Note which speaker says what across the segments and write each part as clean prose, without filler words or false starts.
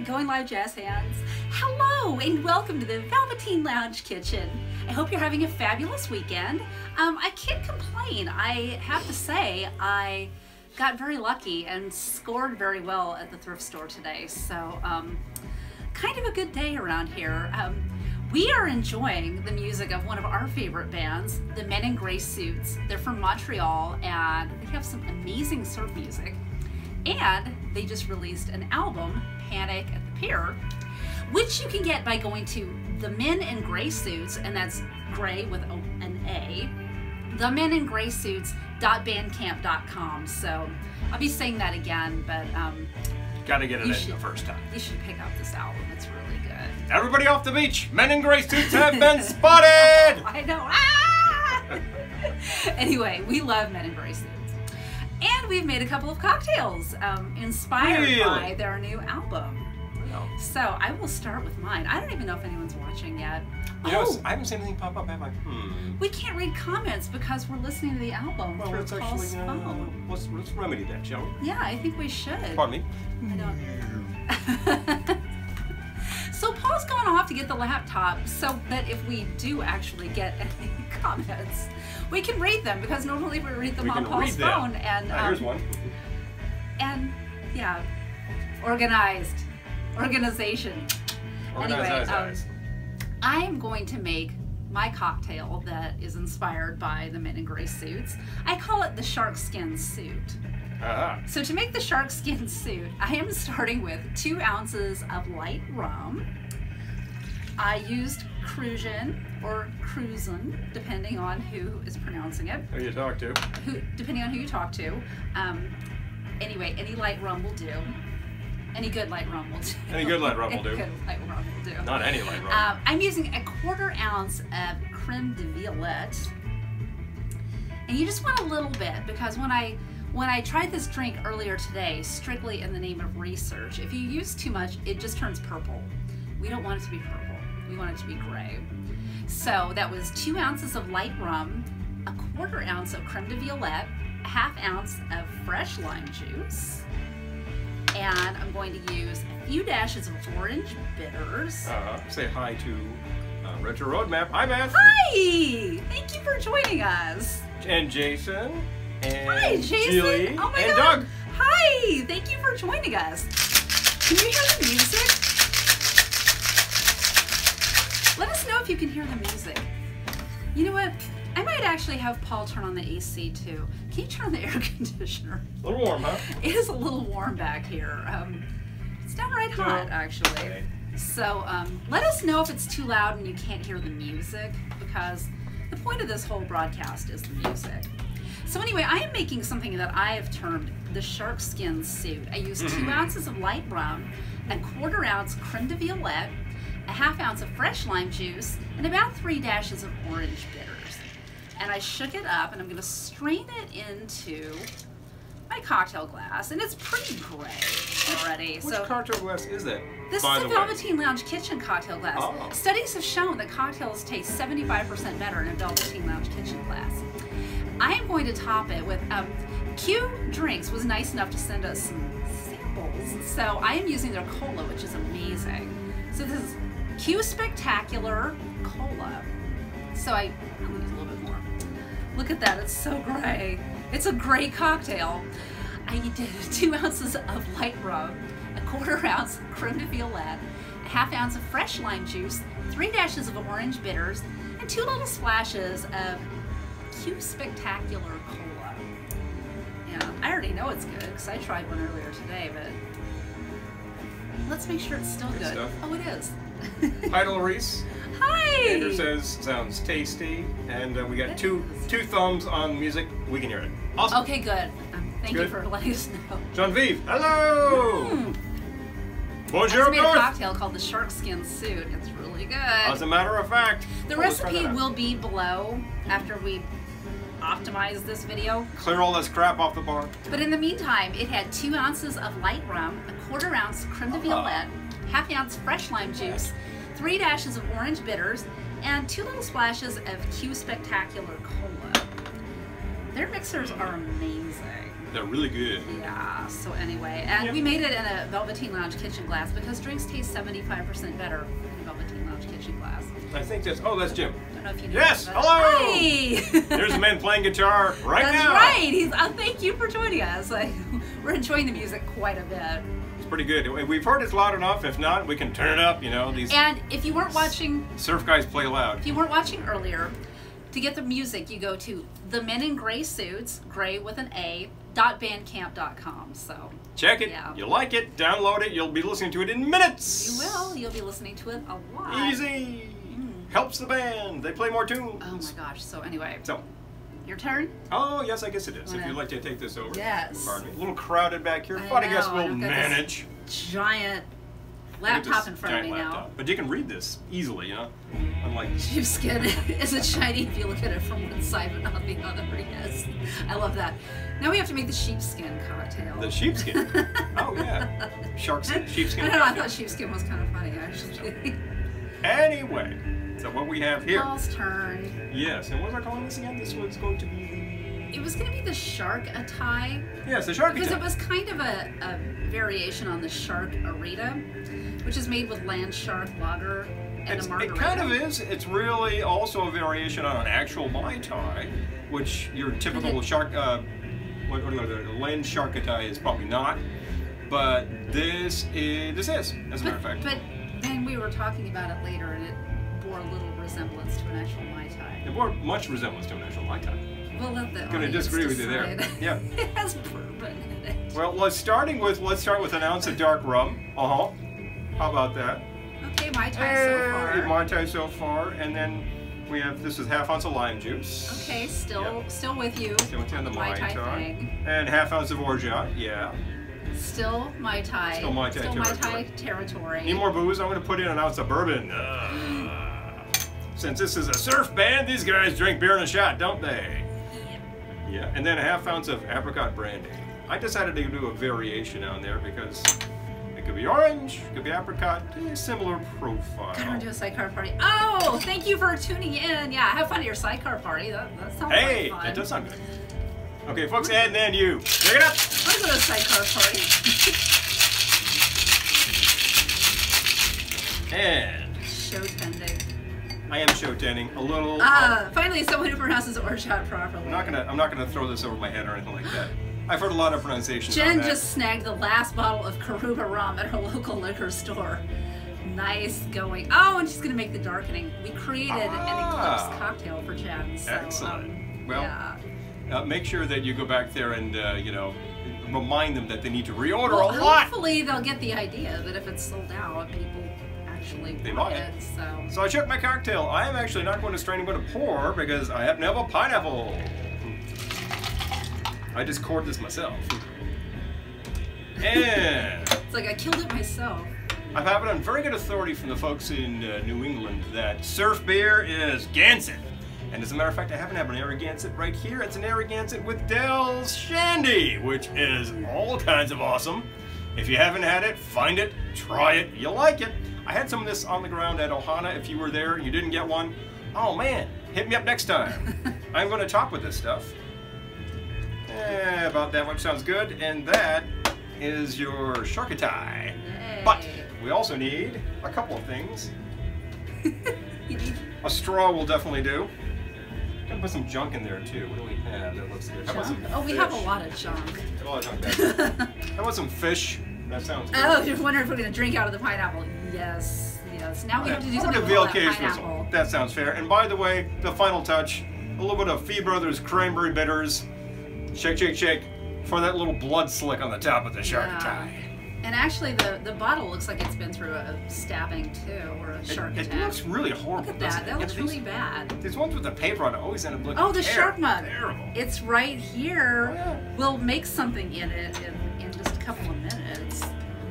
Speaker 1: Going live, jazz hands. Hello and welcome to the Velveteen Lounge Kitchen. I hope you're having a fabulous weekend. I can't complain. I have to say I got very lucky and scored very well at the thrift store today. So kind of a good day around here. We are enjoying the music of one of our favorite bands, the Men in Gray Suits. They're from Montreal and they have some amazing surf music. And they just released an album, Panic at the Pier, which you can get by going to the Men in Gray Suits, and that's gray with an A, themeningraysuits.bandcamp.com. So I'll be saying that again, but
Speaker 2: gotta get it in the first time.
Speaker 1: You should pick up this album. It's really good.
Speaker 2: Everybody off the beach! Men in Gray Suits have been spotted!
Speaker 1: I know. Ah! Anyway, we love Men in Gray Suits. And we've made a couple of cocktails inspired by their new album. Wow. So I will start with mine. I don't even know if anyone's watching yet.
Speaker 2: You know, I haven't seen anything pop up. I'm like,
Speaker 1: We can't read comments because we're listening to the album through Paul's phone.
Speaker 2: Let's remedy that, shall we?
Speaker 1: Yeah, I think we should.
Speaker 2: Pardon me?
Speaker 1: I don't. So Paul's going off to get the laptop so that if we do actually get any comments, we can read them, because normally we read them on Paul's phone. And
Speaker 2: here's one.
Speaker 1: And yeah, organization. Anyway, I am going to make my cocktail that is inspired by the Men in Gray Suits. I call it the Sharkskin Suit. So to make the Sharkskin Suit, I am starting with 2 ounces of light rum. I used Kitsch-en or Kitsch-en, depending on who is pronouncing it.
Speaker 2: Who you talk to.
Speaker 1: Depending on who you talk to. Anyway, any light rum will do. Any good light rum will do.
Speaker 2: Any good light rum will do.
Speaker 1: Good light rum will do.
Speaker 2: Not any light rum.
Speaker 1: I'm using a 1/4 ounce of creme de violette. And you just want a little bit, because when I tried this drink earlier today, strictly in the name of research, if you use too much, it just turns purple. We don't want it to be purple. We want it to be gray. So that was 2 ounces of light rum, a 1/4 ounce of creme de violette, a 1/2 ounce of fresh lime juice, and I'm going to use a few dashes of orange bitters.
Speaker 2: Say hi to Retro Roadmap. Hi, Beth.
Speaker 1: Hi! Thank you for joining us.
Speaker 2: And Jason. And
Speaker 1: hi, Jason.
Speaker 2: Julie.
Speaker 1: Oh my
Speaker 2: and
Speaker 1: God.
Speaker 2: Doug.
Speaker 1: Hi! Thank you for joining us. Can you hear the music? Let us know if you can hear the music. You know what? I might actually have Paul turn on the AC too. Can you turn on the air conditioner?
Speaker 2: A little warm, huh?
Speaker 1: It is a little warm back here. It's downright hot, actually.
Speaker 2: Okay.
Speaker 1: So let us know if it's too loud and you can't hear the music, because the point of this whole broadcast is the music. So anyway, I am making something that I have termed the Sharkskin Suit. I use 2 ounces of light rum, a 1/4 ounce creme de violette, a 1/2 ounce of fresh lime juice, and about 3 dashes of orange bitters. And I shook it up, and I'm going to strain it into my cocktail glass, and it's pretty gray already.
Speaker 2: Which cocktail glass is that?
Speaker 1: This is the Velveteen Lounge Kitchen cocktail glass. Studies have shown that cocktails taste 75% better in a Velveteen Lounge Kitchen glass. I am going to top it with Q Drinks was nice enough to send us some samples, so I am using their cola, which is amazing. So this is Q Spectacular Kola. So I'm gonna use a little bit more. Look at that, it's so gray. It's a gray cocktail. I did 2 ounces of light rum, a 1/4 ounce creme de violette, a 1/2 ounce of fresh lime juice, 3 dashes of orange bitters, and 2 little splashes of Q Spectacular Kola. Yeah, I already know it's good because I tried one earlier today, but let's make sure it's still good.
Speaker 2: Stuff.
Speaker 1: Oh, it is.
Speaker 2: Hi, Reese.
Speaker 1: Hi!
Speaker 2: Andrew says, sounds tasty. And we got two thumbs on music. We can hear it. Awesome.
Speaker 1: Okay, good. Thank you for letting us know.
Speaker 2: John Vive, hello! Bonjour,
Speaker 1: I made a cocktail called the Sharkskin Suit. It's really good.
Speaker 2: As a matter of fact.
Speaker 1: The recipe will be below after we optimize this video.
Speaker 2: Clear all this crap off the bar.
Speaker 1: But in the meantime, it had 2 ounces of light rum, a 1/4 ounce creme de violette, 1/2 ounce fresh lime juice, 3 dashes of orange bitters, and 2 little splashes of Q Spectacular Kola. Their mixers are amazing.
Speaker 2: They're really good.
Speaker 1: Yeah, so anyway, and we made it in a Velveteen Lounge kitchen glass because drinks taste 75% better in a Velveteen Lounge kitchen glass.
Speaker 2: I think that's, oh, that's Jim.
Speaker 1: I don't know if you knew
Speaker 2: Yes,
Speaker 1: that.
Speaker 2: hello!
Speaker 1: Hi!
Speaker 2: There's a man playing guitar right
Speaker 1: That's
Speaker 2: now.
Speaker 1: right. He's. Thank you for joining us. We're enjoying the music quite a bit.
Speaker 2: It's pretty good. We've heard it's loud enough. If not, we can turn it up. You know, these.
Speaker 1: And if you weren't watching,
Speaker 2: surf guys play loud.
Speaker 1: if you weren't watching earlier, to get the music, you go to the Men in Gray Suits, gray with an A, .bandcamp.com. So
Speaker 2: check it.
Speaker 1: Yeah.
Speaker 2: You like it? Download it. You'll be listening to it in minutes.
Speaker 1: you will. You'll be listening to it a lot.
Speaker 2: Easy. Helps the band. They play more tunes.
Speaker 1: Oh my gosh. So anyway,
Speaker 2: So.
Speaker 1: your turn.
Speaker 2: Oh, yes, I guess it is. If
Speaker 1: Wanna-
Speaker 2: you'd like to take this over.
Speaker 1: Yes.
Speaker 2: Pardon me. A little crowded back here,
Speaker 1: I
Speaker 2: but I guess
Speaker 1: know,
Speaker 2: we'll
Speaker 1: I've got this
Speaker 2: manage.
Speaker 1: Giant laptop in front of me now.
Speaker 2: But you can read this easily, you know? Unlike
Speaker 1: Sheepskin isn't shiny if you look at it from one side but not the other. Yes. I love that. Now we have to make the sheepskin cocktail.
Speaker 2: the sheepskin. Oh, yeah. Sharkskin, sheepskin.
Speaker 1: I don't know, I
Speaker 2: cocktail.
Speaker 1: thought sheepskin was kind of funny, actually.
Speaker 2: Anyway, so what we have here.
Speaker 1: Paul's turn.
Speaker 2: Yes, and what was I calling this again? This was going to be
Speaker 1: It was going to be the Shark-A-Tai.
Speaker 2: Yes, the Shark-A-Tai.
Speaker 1: Because it was kind of a variation on the Shark-A-Rita, which is made with land shark lager and a margarita.
Speaker 2: It kind of is. It's really also a variation on an actual Mai Tai, which your typical land Shark-A-Tai is probably not. But this is, as a matter of fact.
Speaker 1: But then we were talking about it later, and it bore a little resemblance to an actual Mai Tai.
Speaker 2: It bore much resemblance to an actual Mai Tai.
Speaker 1: We'll let the
Speaker 2: I'm going to
Speaker 1: audience
Speaker 2: disagree with you there.
Speaker 1: decide.
Speaker 2: Yeah.
Speaker 1: It has bourbon in it.
Speaker 2: Well, let's start with an ounce of dark rum. How about that?
Speaker 1: Okay, Mai Tai so far.
Speaker 2: Mai Tai so far, and then we have, this is half ounce of lime juice.
Speaker 1: Okay, still with you.
Speaker 2: Still with
Speaker 1: on
Speaker 2: the
Speaker 1: the
Speaker 2: Mai
Speaker 1: Tai
Speaker 2: Tai.
Speaker 1: thing.
Speaker 2: And half ounce of orgeat, yeah.
Speaker 1: Still Mai Tai.
Speaker 2: Still Mai Tai
Speaker 1: Still Mai Tai
Speaker 2: territory.
Speaker 1: territory.
Speaker 2: Need more booze? I'm going to put in an ounce of bourbon. Since this is a surf band, these guys drink beer in a shot, don't they? Yeah, and then a half ounce of apricot brandy. I decided to do a variation on there because it could be orange, it could be apricot, similar profile.
Speaker 1: Gotta do a sidecar party. Oh, thank you for tuning in. Yeah, have fun at your sidecar party. That sounds
Speaker 2: Hey,
Speaker 1: like fun.
Speaker 2: that does sound good. Okay, folks, and then you. Pick it up.
Speaker 1: Let's go to a sidecar party.
Speaker 2: And
Speaker 1: Show tending.
Speaker 2: I am show tending a little.
Speaker 1: Finally, someone who pronounces orgeat properly.
Speaker 2: I'm not gonna throw this over my head or anything like that. I've heard a lot of pronunciations.
Speaker 1: Jen
Speaker 2: on that.
Speaker 1: just snagged the last bottle of Karuba rum at her local liquor store. Nice going. Oh, and she's gonna make the darkening. We created an eclipse cocktail for Jen. So,
Speaker 2: excellent. Well,
Speaker 1: yeah.
Speaker 2: Make sure that you go back there and you know, remind them that they need to reorder
Speaker 1: Well,
Speaker 2: a lot.
Speaker 1: hopefully they'll get the idea that if it's sold out, people actually
Speaker 2: They
Speaker 1: buy
Speaker 2: buy
Speaker 1: it.
Speaker 2: it.
Speaker 1: So.
Speaker 2: So I checked my cocktail. I am actually not going to strain. I'm going to pour because I happen to have a pineapple. I just cored this myself. And
Speaker 1: It's like I killed it myself.
Speaker 2: I have it on very good authority from the folks in New England that surf beer is Gansett. And as a matter of fact, I happen to have an Narragansett right here. It's an Narragansett with Dell's Shandy, which is all kinds of awesome. If you haven't had it, find it, try it, you'll like it. I had some of this on the ground at Ohana. If you were there and you didn't get one, oh man, hit me up next time. I'm going to top with this stuff. About that much sounds good. And that is your Shark-A-Tai.
Speaker 1: Yay.
Speaker 2: But we also need a couple of things.
Speaker 1: You need
Speaker 2: A straw will definitely do. Gotta put some junk in there too. What do we have that looks good? How about some
Speaker 1: junk? Oh, we
Speaker 2: fish?
Speaker 1: have a lot of junk.
Speaker 2: A lot of junk back there. How about some fish? That sounds good.
Speaker 1: Oh, you're wondering if we're going to drink out of the pineapple. Yes, yes. Now we have to do
Speaker 2: How
Speaker 1: something
Speaker 2: about
Speaker 1: with
Speaker 2: a
Speaker 1: all that
Speaker 2: VLK
Speaker 1: pineapple.
Speaker 2: whistle? That sounds fair. And by the way, the final touch, a little bit of Fee Brothers Cranberry Bitters. Shake, shake, shake. For that little blood slick on the top of the Shark-A-Tai.
Speaker 1: And actually, the bottle looks like it's been through a stabbing too, or a shark
Speaker 2: It
Speaker 1: attack.
Speaker 2: looks really horrible.
Speaker 1: Look at
Speaker 2: doesn't
Speaker 1: that.
Speaker 2: it?
Speaker 1: That looks
Speaker 2: These-
Speaker 1: really bad.
Speaker 2: These ones with the paper on it always end up looking
Speaker 1: Oh, the shark mug.
Speaker 2: terrible.
Speaker 1: It's right here.
Speaker 2: Oh, yeah.
Speaker 1: We'll make something in it in just a couple of minutes.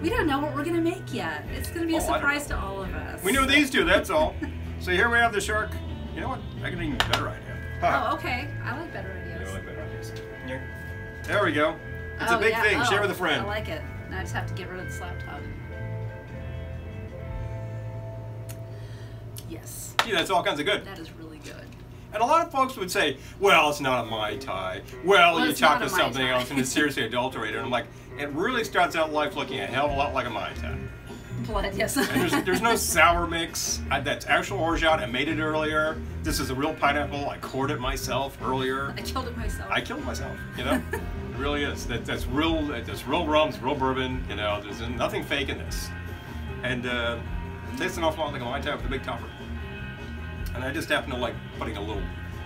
Speaker 1: We don't know what we're going to make yet. It's going to be a
Speaker 2: Oh, I don't
Speaker 1: surprise to all of us.
Speaker 2: We knew these two, that's all. So here we have the shark. You know what? I got an even better idea.
Speaker 1: Oh, okay. I like better
Speaker 2: I
Speaker 1: ideas.
Speaker 2: like better ideas. Yeah. There we go. It's
Speaker 1: Oh,
Speaker 2: a big
Speaker 1: yeah.
Speaker 2: thing.
Speaker 1: Oh,
Speaker 2: Share with a friend.
Speaker 1: I like it. Now I just have to get rid of the slap tub. Yes.
Speaker 2: Gee, that's all kinds of good.
Speaker 1: That is really good.
Speaker 2: And a lot of folks would say, well, it's not a Mai Tai. Well, you chop to something else and it's seriously adulterated. And I'm like, it really starts out life looking a hell of a lot like a Mai Tai.
Speaker 1: Blood, yes.
Speaker 2: And there's no sour mix. That's actual orgeat. I made it earlier. This is a real pineapple. I cored it myself earlier.
Speaker 1: I killed it myself.
Speaker 2: I killed myself, you know? It really is. That's real rum, it's real bourbon, you know, there's nothing fake in this. And it tastes an awful lot like a Mai Tai with a big topper. And I just happen to like putting a little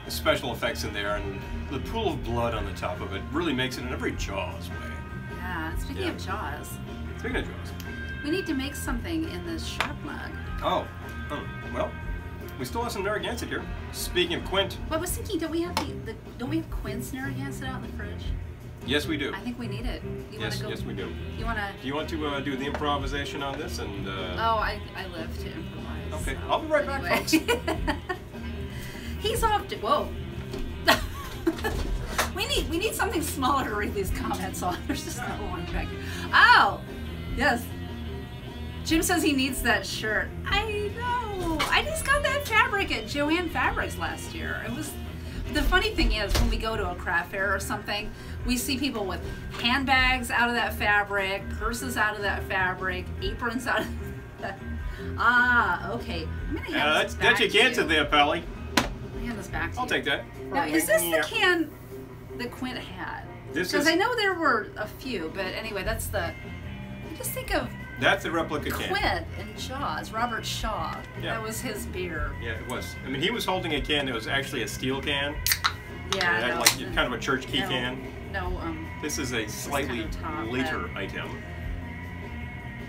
Speaker 2: special effects in there, and the pool of blood on the top of it really makes it in a very Jaws way.
Speaker 1: Yeah, speaking of Jaws.
Speaker 2: Speaking of Jaws.
Speaker 1: We need to make something in this shark mug.
Speaker 2: Oh, well, we still have some Narragansett here. Speaking of Quint.
Speaker 1: Well, I was thinking, don't we have Quint's Narragansett out in the fridge?
Speaker 2: Yes, we do.
Speaker 1: I think we need it.
Speaker 2: Yes, we do.
Speaker 1: You want to?
Speaker 2: Do you want to do the improvisation on this? And
Speaker 1: oh, I live to improvise.
Speaker 2: Okay,
Speaker 1: so
Speaker 2: I'll be right back, folks.
Speaker 1: He's off to whoa. we need something smaller to read these comments on. There's just no one back here. Oh, yes. Jim says he needs that shirt. I know. I just got that fabric at Joann Fabrics last year. It was. The funny thing is, when we go to a craft fair or something, we see people with handbags out of that fabric, purses out of that fabric, aprons out of that. Ah, okay. I'm gonna hand this back
Speaker 2: that's your Gansett there, Pally.
Speaker 1: Hand this back to
Speaker 2: I'll
Speaker 1: you.
Speaker 2: take that.
Speaker 1: Now, is this the can that Quint had? Because I know there were a few, but anyway, that's the. I just think of.
Speaker 2: That's the replica can.
Speaker 1: Quint and Jaws, Robert Shaw.
Speaker 2: Yeah.
Speaker 1: That was his beer.
Speaker 2: Yeah, it was. I mean, he was holding a can that was actually a steel can.
Speaker 1: Yeah.
Speaker 2: It had like kind of a church key can.
Speaker 1: No.
Speaker 2: This is a slightly later item.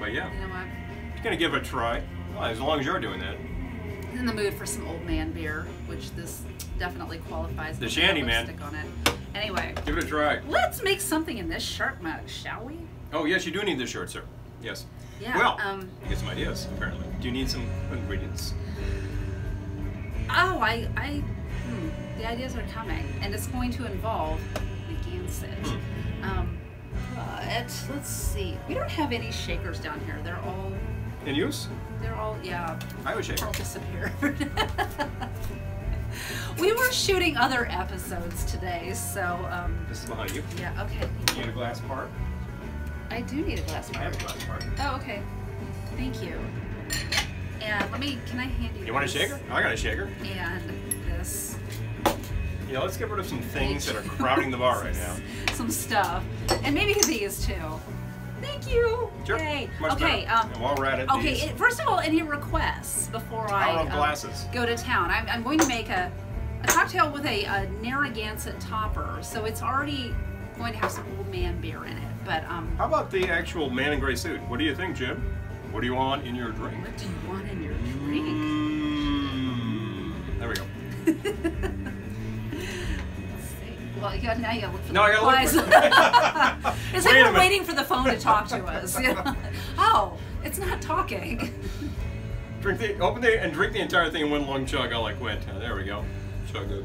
Speaker 2: But yeah.
Speaker 1: You know what?
Speaker 2: You're gonna give it a try. Well, as long as you're doing that.
Speaker 1: I'm in the mood for some old man beer, which this definitely qualifies.
Speaker 2: The Shandy man.
Speaker 1: Stick on it. Anyway.
Speaker 2: Give it a try.
Speaker 1: Let's make something in this shark mug, shall we?
Speaker 2: Oh yes, you do need this shirt, sir. Yes.
Speaker 1: Yeah.
Speaker 2: Well, you get some ideas, apparently. Do you need some ingredients?
Speaker 1: Oh, the ideas are coming, and it's going to involve the Gansett. But let's see. We don't have any shakers down here. They're all
Speaker 2: in use.
Speaker 1: They're all
Speaker 2: I have a shaker.
Speaker 1: All disappeared. We were shooting other episodes today, so
Speaker 2: this is behind you.
Speaker 1: Yeah. Okay.
Speaker 2: You need a glass part.
Speaker 1: I do need a glass part.
Speaker 2: I have a glass part.
Speaker 1: Oh, okay. Thank you. And can I hand you
Speaker 2: You want a shaker? I got a shaker.
Speaker 1: And this.
Speaker 2: Yeah, let's get rid of some things that are crowding the bar right now.
Speaker 1: Some stuff. And maybe these too. Thank you.
Speaker 2: Sure.
Speaker 1: Yay.
Speaker 2: Much
Speaker 1: okay.
Speaker 2: And while we're at it,
Speaker 1: okay. First of all, any requests before I go to town? I'm going to make a cocktail with a Narragansett topper, so it's already going to have some old man beer in it. But
Speaker 2: how about the actual man in gray suit? What do you think, Jim? What do you want in your drink?
Speaker 1: What do you want in your drink?
Speaker 2: There we go.
Speaker 1: Let's see. Well, now you gotta look for
Speaker 2: no,
Speaker 1: the
Speaker 2: replies.
Speaker 1: I gotta look for It's like we're waiting for the phone to talk to us. You know? Oh, it's not talking.
Speaker 2: Open and drink the entire thing in one long chug. I like Quint. There we go. Chug it.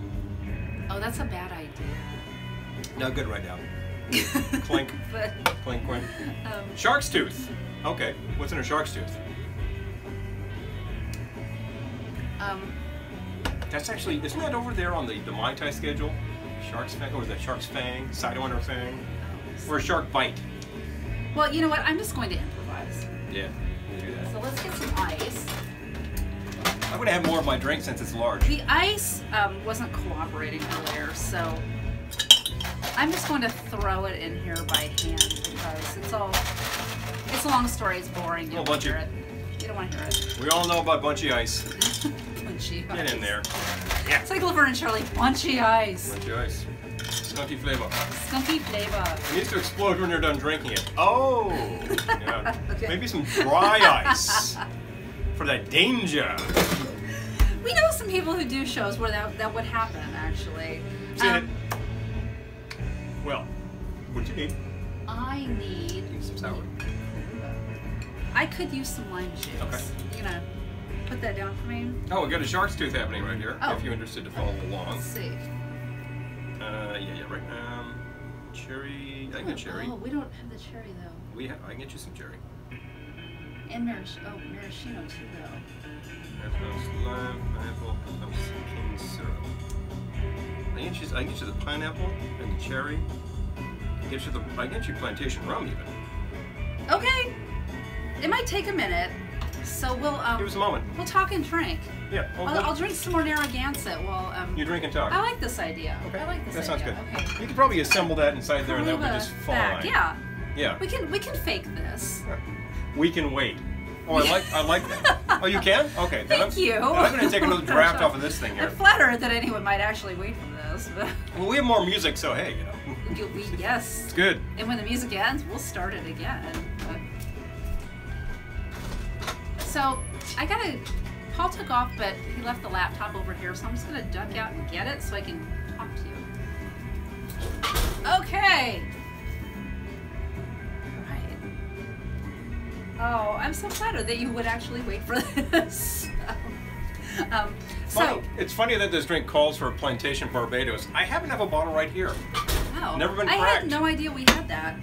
Speaker 1: Oh, that's a bad idea.
Speaker 2: No, good right now. Clink. Clink, Quint. Shark's tooth. Okay, what's in a shark's tooth? That's actually, isn't that over there on the Mai Tai schedule? Shark's fang, or is that Shark's fang? Sidewinder fang? Or a shark bite?
Speaker 1: Well, you know what? I'm just going to improvise.
Speaker 2: Yeah, you do that.
Speaker 1: So let's get some ice.
Speaker 2: I'm going to have more of my drink since it's large.
Speaker 1: The ice wasn't cooperating earlier, so I'm just going to throw it in here by hand because it's a long story, it's boring. You don't want to hear it. You don't want to hear it.
Speaker 2: We all know about bunchy ice.
Speaker 1: Bunchy ice.
Speaker 2: Get in there. Yeah.
Speaker 1: It's like Laverne and Shirley, bunchy ice.
Speaker 2: Bunchy ice. Skunky flavor.
Speaker 1: Skunky flavor.
Speaker 2: It needs to explode when you're done drinking it. Oh! Yeah. Okay. Maybe some dry ice for that danger.
Speaker 1: We know some people who do shows where that would happen, actually.
Speaker 2: Seen it. Well, what do you need?
Speaker 1: I need
Speaker 2: some sour.
Speaker 1: I could use some lime juice.
Speaker 2: Okay.
Speaker 1: You gonna put that down for me?
Speaker 2: Oh, we got a shark's tooth happening right here.
Speaker 1: Oh.
Speaker 2: If you're interested to follow along.
Speaker 1: Let's see.
Speaker 2: Yeah, right. Cherry. I can get cherry.
Speaker 1: Oh, we don't have the cherry though.
Speaker 2: I can get you some cherry.
Speaker 1: And maraschino too, though.
Speaker 2: Lime, pineapple, pumpkin syrup. I get you the pineapple and the cherry. I get you plantation rum even.
Speaker 1: Okay. It might take a minute, so we'll
Speaker 2: give us a moment.
Speaker 1: We'll talk and drink.
Speaker 2: Yeah.
Speaker 1: I'll drink some more Narragansett while
Speaker 2: you drink and talk.
Speaker 1: I like this idea.
Speaker 2: Okay.
Speaker 1: I like this
Speaker 2: idea.
Speaker 1: That
Speaker 2: sounds good.
Speaker 1: Okay.
Speaker 2: You could probably assemble that inside there, and that would be just fine.
Speaker 1: Back. Yeah.
Speaker 2: Yeah.
Speaker 1: We can fake this.
Speaker 2: We can wait. Oh, I like that. Oh, you can? Okay.
Speaker 1: Thank you.
Speaker 2: I'm going to take another draft off of this thing here.
Speaker 1: I'm flattered that anyone might actually wait for this. But
Speaker 2: well, we have more music, so hey, you know.
Speaker 1: Yes.
Speaker 2: It's good.
Speaker 1: And when the music ends, we'll start it again. So I gotta. Paul took off, but he left the laptop over here, so I'm just gonna duck out and get it so I can talk to you. Okay. Oh, I'm so flattered that you would actually wait for this.
Speaker 2: It's funny that this drink calls for Plantation Barbados. I happen to have a bottle right here.
Speaker 1: Wow.
Speaker 2: Never been cracked.
Speaker 1: I had no idea we had that.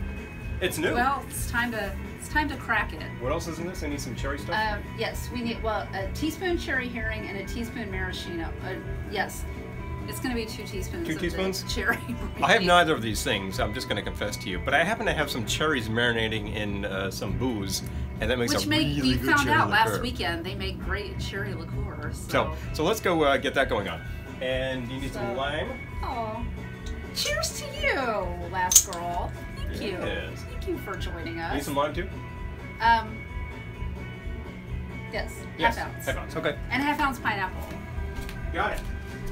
Speaker 2: It's new.
Speaker 1: Well, it's time to crack it.
Speaker 2: What else is in this? I need some cherry stuff?
Speaker 1: Yes, we need, a teaspoon cherry herring and a teaspoon maraschino. Yes. It's going to be 2 teaspoons.
Speaker 2: 2 teaspoons?
Speaker 1: Of cherry.
Speaker 2: I have neither of these things, I'm just going to confess to you. But I happen to have some cherries marinating in some booze, and that makes a really good cherry liqueur.
Speaker 1: We found out last weekend they make great cherry liqueur.
Speaker 2: So let's go get that going on. And you need some lime.
Speaker 1: Oh, cheers to you, last girl. Thank you.
Speaker 2: Yes.
Speaker 1: Thank you for joining us.
Speaker 2: Need some lime too?
Speaker 1: Yes.
Speaker 2: Yes.
Speaker 1: Half ounce.
Speaker 2: Half ounce. Okay.
Speaker 1: And a 1/2 ounce pineapple.
Speaker 2: Got it.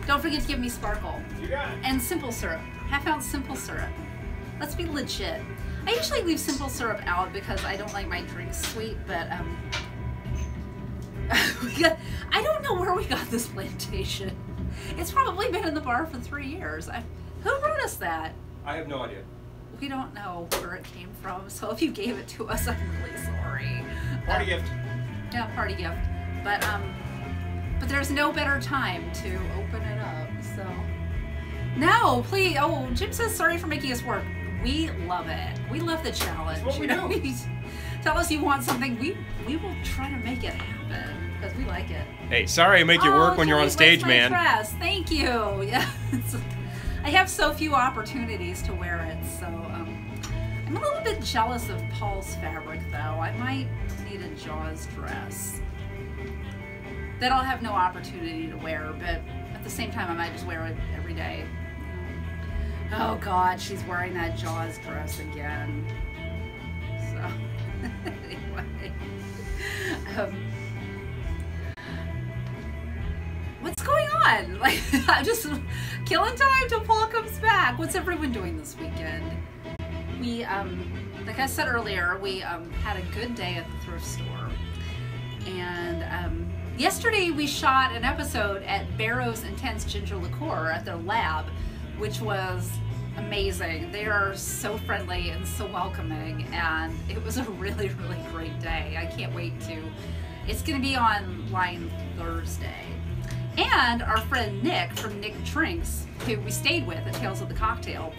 Speaker 1: Don't forget to give me sparkle.
Speaker 2: You got it.
Speaker 1: And simple syrup. 1/2 ounce simple syrup. Let's be legit. I usually leave simple syrup out because I don't like my drinks sweet, but I don't know where we got this plantation. It's probably been in the bar for 3 years. Who wrote us that?
Speaker 2: I have no idea.
Speaker 1: We don't know where it came from, so if you gave it to us, I'm really sorry.
Speaker 2: Party gift.
Speaker 1: Yeah, party gift. But there's no better time to open it up, so. No, please. Oh, Jim says sorry for making us work. We love it. We love the challenge.
Speaker 2: That's what we do.
Speaker 1: Tell us you want something. We will try to make it happen because we like it.
Speaker 2: Hey, sorry I make you work when you're on stage, man.
Speaker 1: Dress. Thank you. Yeah. I have so few opportunities to wear it, so I'm a little bit jealous of Paul's fabric, though. I might need a Jaws dress that I'll have no opportunity to wear, but at the same time, I might just wear it every day. Oh God, she's wearing that Jaws dress again. So, anyway. What's going on? Like, I'm just killing time till Paul comes back. What's everyone doing this weekend? We, like I said earlier, we had a good day at the thrift store. And yesterday we shot an episode at Barrow's Intense Ginger Liqueur at their lab, which was amazing. They are so friendly and so welcoming, and it was a really, really great day. I can't wait to. It's going to be online Thursday. And our friend Nick from Nick Drinks, who we stayed with at Tales of the Cocktail,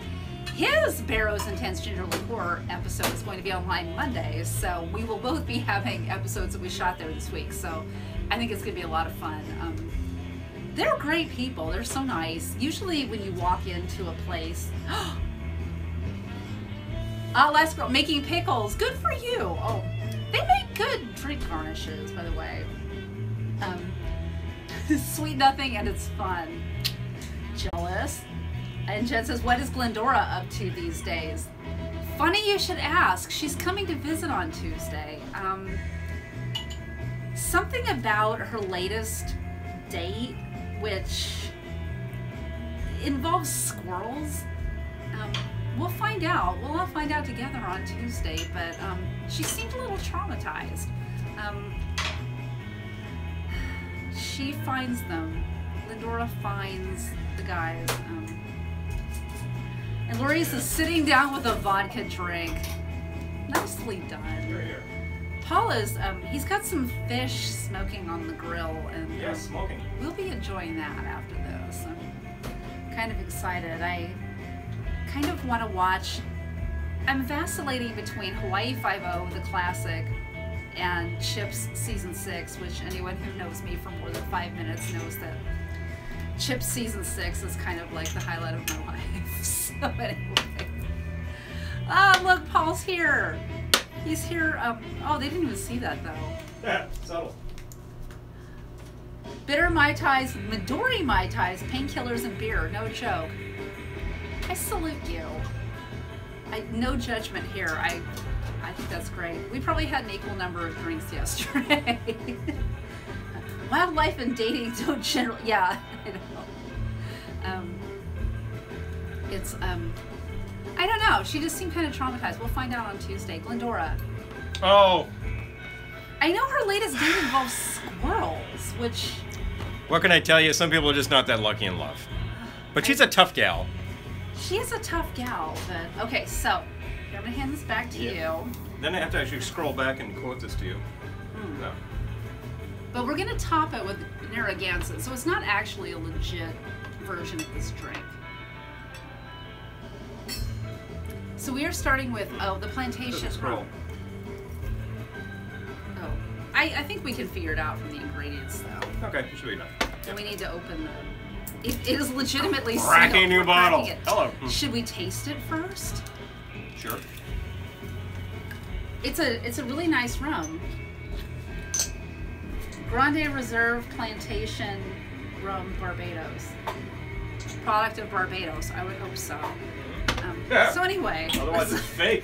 Speaker 1: his Barrow's Intense Ginger Liqueur episode is going to be online Monday, so we will both be having episodes that we shot there this week, so I think it's going to be a lot of fun. They're great people. They're so nice. Usually when you walk into a place, last girl, making pickles. Good for you. Oh, they make good drink garnishes, by the way. Sweet nothing and it's fun. Jealous. And Jen says, what is Glendora up to these days? Funny you should ask. She's coming to visit on Tuesday. Something about her latest date, which involves squirrels. We'll find out. We'll all find out together on Tuesday, but she seemed a little traumatized. She finds them. Glendora finds the guys. And Lori's is sitting down with a vodka drink. Nicely done.
Speaker 2: Here.
Speaker 1: Paul is, he's got some fish smoking on the grill, and
Speaker 2: yeah, smoking. We'll
Speaker 1: be enjoying that after this. I'm kind of excited. I kind of want to watch. I'm vacillating between Hawaii 5-0, the classic, and Chips Season 6, which anyone who knows me for more than 5 minutes knows that Chips Season 6 is kind of like the highlight of my life. So anyway. Oh, look, Paul's here. He's here. Oh, they didn't even see that, though.
Speaker 2: Yeah, subtle.
Speaker 1: Bitter Mai Tais, Midori Mai Tais, painkillers, and beer. No joke. I salute you. No judgment here. I think that's great. We probably had an equal number of drinks yesterday. Wildlife and dating don't generally... Yeah, I know. It's... I don't know. She just seemed kind of traumatized. We'll find out on Tuesday. Glendora.
Speaker 2: Oh.
Speaker 1: I know her latest date involves squirrels, which...
Speaker 2: What can I tell you? Some people are just not that lucky in love. But she's a tough gal.
Speaker 1: She is a tough gal, but... Okay, so... I'm going to hand this back to you.
Speaker 2: Then I have to actually scroll back and quote this to you. No.
Speaker 1: But we're going to top it with Narragansett, so it's not actually a legit version of this drink. So we are starting with, the plantation.
Speaker 2: Scroll.
Speaker 1: Oh. I think we can figure it out from the ingredients, though.
Speaker 2: Okay, should be enough.
Speaker 1: And we need to open the... It is legitimately
Speaker 2: cracking new bottle. Hello.
Speaker 1: Should we taste it first?
Speaker 2: Sure.
Speaker 1: It's a really nice rum. Grande Reserve Plantation Rum, Barbados. Product of Barbados. I would hope so. So anyway,
Speaker 2: otherwise it's fake.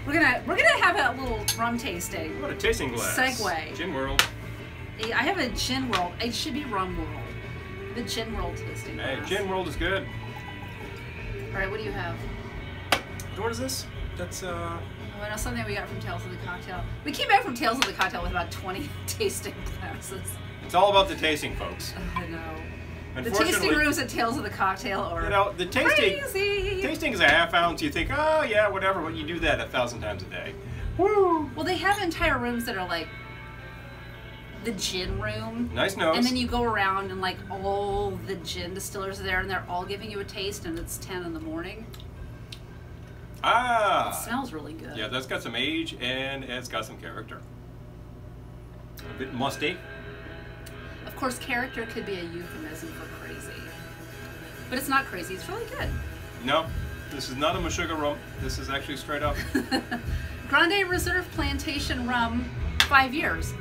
Speaker 1: We're gonna have a little rum tasting.
Speaker 2: What a tasting glass.
Speaker 1: Segue.
Speaker 2: Gin World.
Speaker 1: I have a Gin World. It should be Rum World. The Gin World tasting glass.
Speaker 2: Hey, Gin World is good.
Speaker 1: All right, what do you have?
Speaker 2: What is this? That's
Speaker 1: Oh, I know something we got from Tales of the Cocktail. We came back from Tales of the Cocktail with about 20 tasting glasses.
Speaker 2: It's all about the tasting, folks.
Speaker 1: I know. The tasting rooms at Tales of the Cocktail are
Speaker 2: the tasting,
Speaker 1: crazy.
Speaker 2: Tasting is a half ounce. You think, oh yeah, whatever. But you do that 1,000 times a day. Woo!
Speaker 1: Well, they have entire rooms that are like the gin room.
Speaker 2: Nice nose.
Speaker 1: And then you go around and like all the gin distillers are there, and they're all giving you a taste, and it's 10 in the morning.
Speaker 2: Ah.
Speaker 1: It smells really good.
Speaker 2: Yeah, that's got some age and it's got some character. A bit musty.
Speaker 1: Of course, character could be a euphemism for crazy. But it's not crazy, it's really good.
Speaker 2: No, this is not a Meshuggah rum. This is actually straight up.
Speaker 1: Grande Reserve Plantation Rum, 5 years.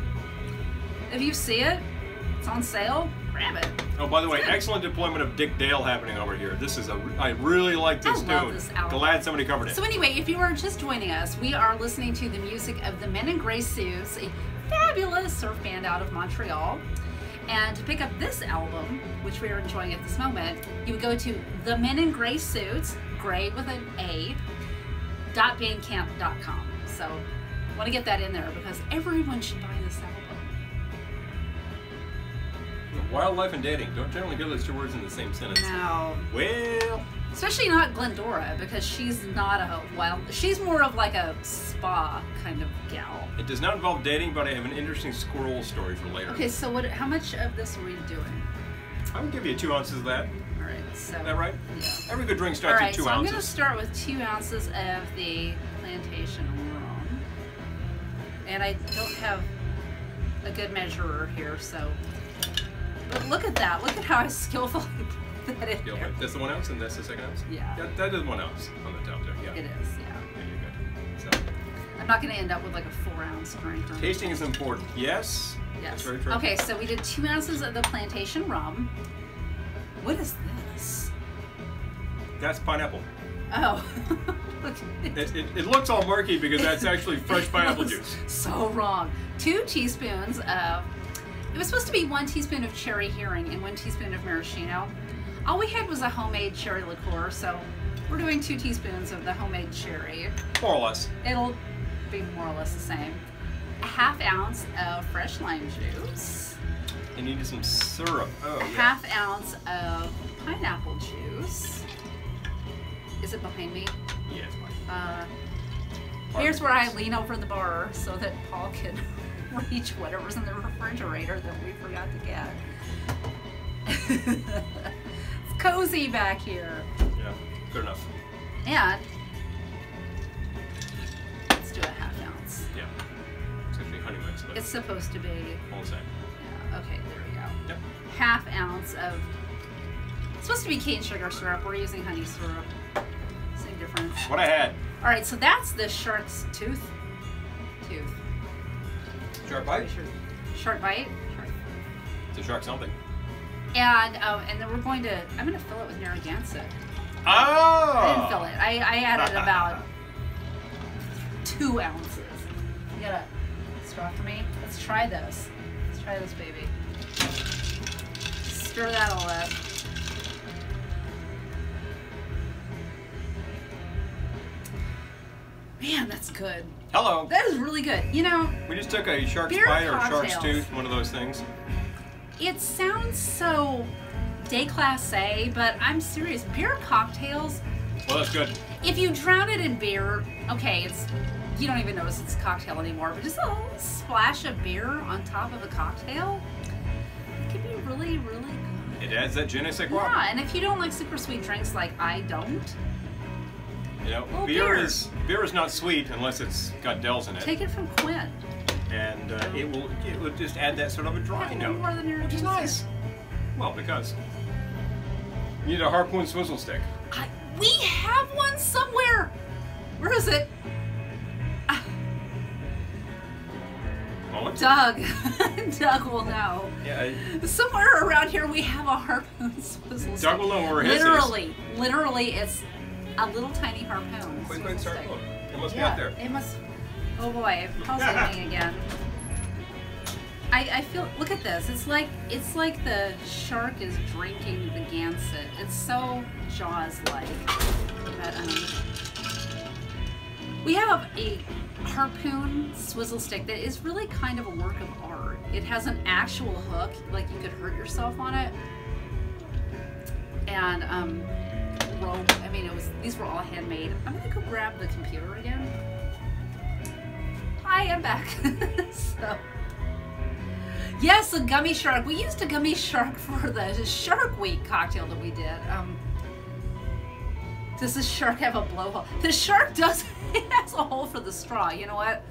Speaker 1: If you see it, it's on sale, grab it.
Speaker 2: Oh, by the way, excellent deployment of Dick Dale happening over here. This is I really like this tune.
Speaker 1: I love this album.
Speaker 2: Glad somebody covered it.
Speaker 1: So anyway, if you are just joining us, we are listening to the music of the Men in Gray Suits, a fabulous surf band out of Montreal. And to pick up this album, which we are enjoying at this moment, you would go to the Men in Gray Suits, gray with an A, .bandcamp.com. So I want to get that in there because everyone should buy this album.
Speaker 2: Wildlife and dating. Don't generally hear those two words in the same sentence.
Speaker 1: No.
Speaker 2: Well.
Speaker 1: Especially not Glendora, because she's not a she's more of like a spa kind of gal.
Speaker 2: It does not involve dating, but I have an interesting squirrel story for later.
Speaker 1: Okay, so how much of this are we doing?
Speaker 2: I would give you 2 ounces of that.
Speaker 1: All right, so.
Speaker 2: Is that right?
Speaker 1: Yeah.
Speaker 2: Every good drink starts at 2
Speaker 1: so
Speaker 2: ounces.
Speaker 1: I'm going to start with 2 ounces of the plantation rum. And I don't have a good measurer here, so. But look at that. Look at how I skillfully put that in there.
Speaker 2: That's the 1 ounce and that's the 2nd ounce?
Speaker 1: Yeah.
Speaker 2: That is 1 ounce on the top there, yeah.
Speaker 1: It is, yeah.
Speaker 2: Yeah, you're good. So.
Speaker 1: I'm not going to end up with like a 4-ounce drink.
Speaker 2: Tasting is important. Yes.
Speaker 1: Yes.
Speaker 2: That's very true.
Speaker 1: Okay, so we did 2 ounces of the plantation rum. What is this?
Speaker 2: That's pineapple.
Speaker 1: Oh.
Speaker 2: It looks all murky because that's actually fresh pineapple juice.
Speaker 1: So wrong. 2 teaspoons of... It was supposed to be 1 teaspoon of cherry herring and 1 teaspoon of maraschino. All we had was a homemade cherry liqueur, so we're doing 2 teaspoons of the homemade cherry.
Speaker 2: More or less.
Speaker 1: It'll be more or less the same. A 1/2 ounce of fresh lime juice.
Speaker 2: You needed some syrup. Oh,
Speaker 1: a
Speaker 2: yeah.
Speaker 1: 1/2 ounce of pineapple juice. Is it behind me?
Speaker 2: Yeah, it's fine.
Speaker 1: Here's where I lean over the bar so that Paul can reach whatever's in the refrigerator that we forgot to get. It's cozy back here.
Speaker 2: Yeah, good enough.
Speaker 1: And let's do a 1/2 ounce.
Speaker 2: Yeah, it's actually honey
Speaker 1: It's supposed to be.
Speaker 2: Hold a sec.
Speaker 1: Yeah, okay, there we go.
Speaker 2: Yep.
Speaker 1: Half ounce of. It's supposed to be cane sugar syrup. We're using honey syrup. Same difference.
Speaker 2: What I had.
Speaker 1: All right, so that's the shark's tooth.
Speaker 2: Shark bite?
Speaker 1: Shark bite. Shark.
Speaker 2: It's a shark something.
Speaker 1: And then we're going to. I'm going to fill it with Narragansett.
Speaker 2: Oh!
Speaker 1: I didn't fill it. I added about 2 ounces. You got a straw for me? Let's try this. Let's try this, baby. Stir that all up. Man, that's good.
Speaker 2: Hello.
Speaker 1: That is really good. You know,
Speaker 2: We just took a shark's
Speaker 1: beer
Speaker 2: bite or
Speaker 1: cocktails.
Speaker 2: shark's tooth, one of those things.
Speaker 1: It sounds so déclassé, but I'm serious. Beer cocktails,
Speaker 2: Well, that's good.
Speaker 1: if you drown it in beer, okay, you don't even notice it's a cocktail anymore, but just a little splash of beer on top of a cocktail, it can be really, really good.
Speaker 2: It adds that je ne sais quoi.
Speaker 1: Yeah, and if you don't like super sweet drinks like I don't,
Speaker 2: You know,
Speaker 1: Well,
Speaker 2: beer
Speaker 1: beer.
Speaker 2: is not sweet unless it's got Dells in it,
Speaker 1: take it from Quinn.
Speaker 2: and it will just add that sort of a dry
Speaker 1: Have
Speaker 2: note,
Speaker 1: more than your
Speaker 2: which is nice. Well, because you need a harpoon swizzle stick.
Speaker 1: We have one somewhere. Where is it?
Speaker 2: Moment.
Speaker 1: Doug. Doug will know.
Speaker 2: Yeah.
Speaker 1: Somewhere around here we have a harpoon swizzle stick.
Speaker 2: Doug will know where his is.
Speaker 1: Literally, it's a little tiny harpoon.
Speaker 2: Quick,
Speaker 1: swizzle
Speaker 2: start
Speaker 1: stick.
Speaker 2: look. It must be
Speaker 1: Yeah,
Speaker 2: out there.
Speaker 1: it must. Oh boy, Paul's leaving again. I feel. Look at this. It's like the shark is drinking the Gansett. It's so Jaws-like. But we have a harpoon swizzle stick that is really kind of a work of art. It has an actual hook, like you could hurt yourself on it, and rope. I mean, these were all handmade. I'm gonna go grab the computer again. Hi, I'm back. So, yes, a gummy shark. We used a gummy shark for the Shark Week cocktail that we did. Does the shark have a blowhole? The shark does. It has a hole for the straw. You know what?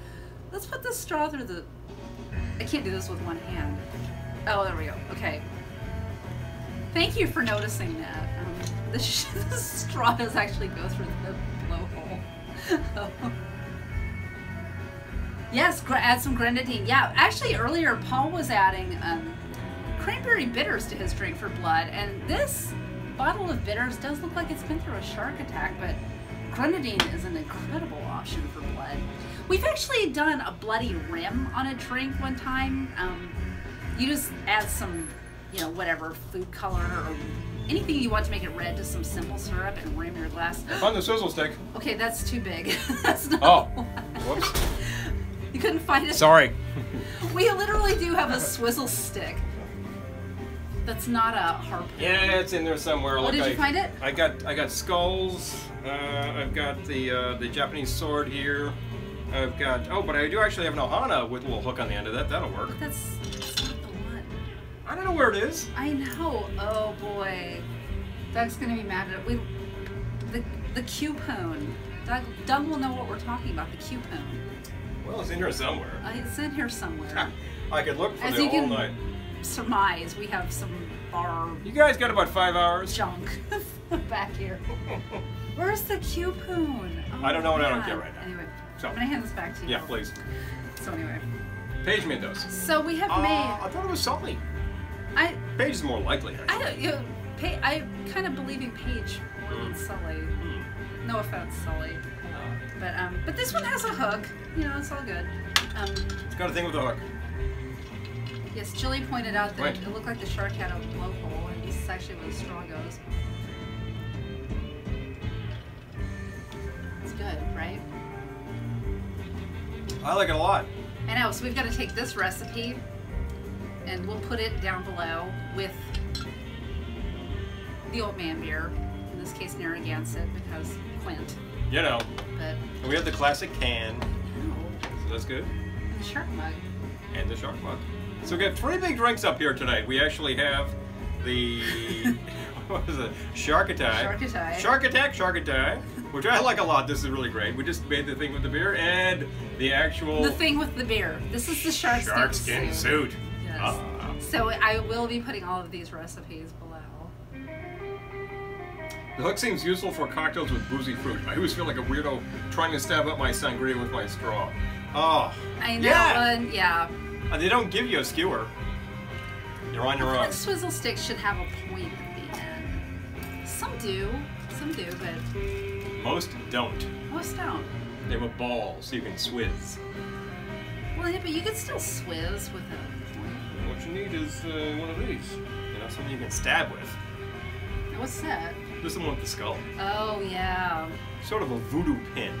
Speaker 1: Let's put the straw through the. I can't do this with one hand. Oh, there we go. Okay. Thank you for noticing that. The straw does actually go through the blowhole. Yes, add some grenadine. Yeah, actually earlier Paul was adding cranberry bitters to his drink for blood, and this bottle of bitters does look like it's been through a shark attack, but grenadine is an incredible option for blood. We've actually done a bloody rim on a drink one time. You just add some, whatever, food color or anything you want to make it red, just some simple syrup and rim your glass.
Speaker 2: On the swizzle stick.
Speaker 1: Okay, that's too big. That's not.
Speaker 2: Oh, whoops.
Speaker 1: You couldn't find it?
Speaker 2: Sorry.
Speaker 1: We literally do have a swizzle stick. That's not a harpoon.
Speaker 2: Yeah, it's in there somewhere.
Speaker 1: Oh,
Speaker 2: Look,
Speaker 1: did you find it?
Speaker 2: I got skulls. I've got the Japanese sword here. I've got but I do actually have an ohana with a little hook on the end of that. That'll work.
Speaker 1: But that's not the one.
Speaker 2: I don't know where it is.
Speaker 1: I know. Oh boy, Doug's gonna be mad at it. The coupon. Doug will know what we're talking about. The coupon.
Speaker 2: Well, it's in here somewhere.
Speaker 1: It's in here somewhere.
Speaker 2: I could look for
Speaker 1: As
Speaker 2: it
Speaker 1: you
Speaker 2: all
Speaker 1: can
Speaker 2: night.
Speaker 1: surmise, we have some bar
Speaker 2: You guys got about 5 hours.
Speaker 1: junk back here. Where's the coupon? Oh,
Speaker 2: I don't know what I don't
Speaker 1: God.
Speaker 2: get right now.
Speaker 1: Anyway,
Speaker 2: So.
Speaker 1: I'm gonna hand this back to you.
Speaker 2: Yeah, please.
Speaker 1: So anyway,
Speaker 2: Paige made those.
Speaker 1: so we have made.
Speaker 2: I thought it was Sully.
Speaker 1: I
Speaker 2: Paige is more likely. Actually.
Speaker 1: I kind of believe in Paige more than Sully. No offense, Sully. But this one has a hook. It's all good.
Speaker 2: It's got a thing with a hook.
Speaker 1: Yes, Jilly pointed out that
Speaker 2: Right.
Speaker 1: it looked like the shark had a blowhole, and this is actually where the straw goes. It's good, right?
Speaker 2: I like it a lot.
Speaker 1: I know, so we've got to take this recipe and we'll put it down below with the old man beer, in this case Narragansett, because Quint.
Speaker 2: But
Speaker 1: But
Speaker 2: and we have the classic can,
Speaker 1: no,
Speaker 2: so that's good.
Speaker 1: and the shark mug.
Speaker 2: And the shark mug. So we got 3 big drinks up here tonight. We actually have the what is it? Shark-A-Tai.
Speaker 1: Shark-A-Tai.
Speaker 2: Shark Attack, Shark-A-Tai. which I like a lot. This is really great. We just made the thing with the beer and the actual...
Speaker 1: The thing with the beer. This is the
Speaker 2: Sharkskin Suit.
Speaker 1: Yes.
Speaker 2: Ah.
Speaker 1: So I will be putting all of these recipes below.
Speaker 2: The hook seems useful for cocktails with boozy fruit. I always feel like a weirdo trying to stab up my sangria with my straw. Oh.
Speaker 1: I know.
Speaker 2: Yeah.
Speaker 1: Yeah.
Speaker 2: And they don't give you a skewer. You're on your own.
Speaker 1: I think swizzle sticks should have a point at the end. Some do, but
Speaker 2: Most don't.
Speaker 1: most don't.
Speaker 2: They have a ball, so you can swizz.
Speaker 1: Well, yeah, but you can still swizz with a point.
Speaker 2: What you need is one of these. You know, something you can stab with.
Speaker 1: What's that?
Speaker 2: This is the one with the skull.
Speaker 1: Oh, yeah.
Speaker 2: Sort of a voodoo pin.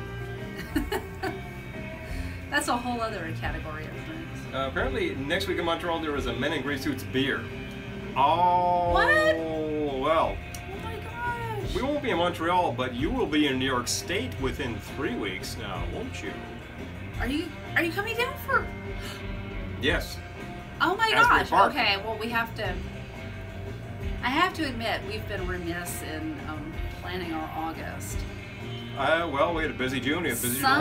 Speaker 1: That's a whole other category of things.
Speaker 2: Apparently, next week in Montreal, there is a Men in Grey Suits beer. Oh.
Speaker 1: What?
Speaker 2: Well.
Speaker 1: Oh my gosh.
Speaker 2: We won't be in Montreal, but you will be in New York State within 3 weeks now, won't you?
Speaker 1: Are you coming down for?
Speaker 2: Yes.
Speaker 1: Oh my
Speaker 2: Asbury
Speaker 1: gosh.
Speaker 2: Park.
Speaker 1: Okay, well we have to. I have to admit we've been remiss in planning our August.
Speaker 2: Well, we had a busy June, we had a busy July.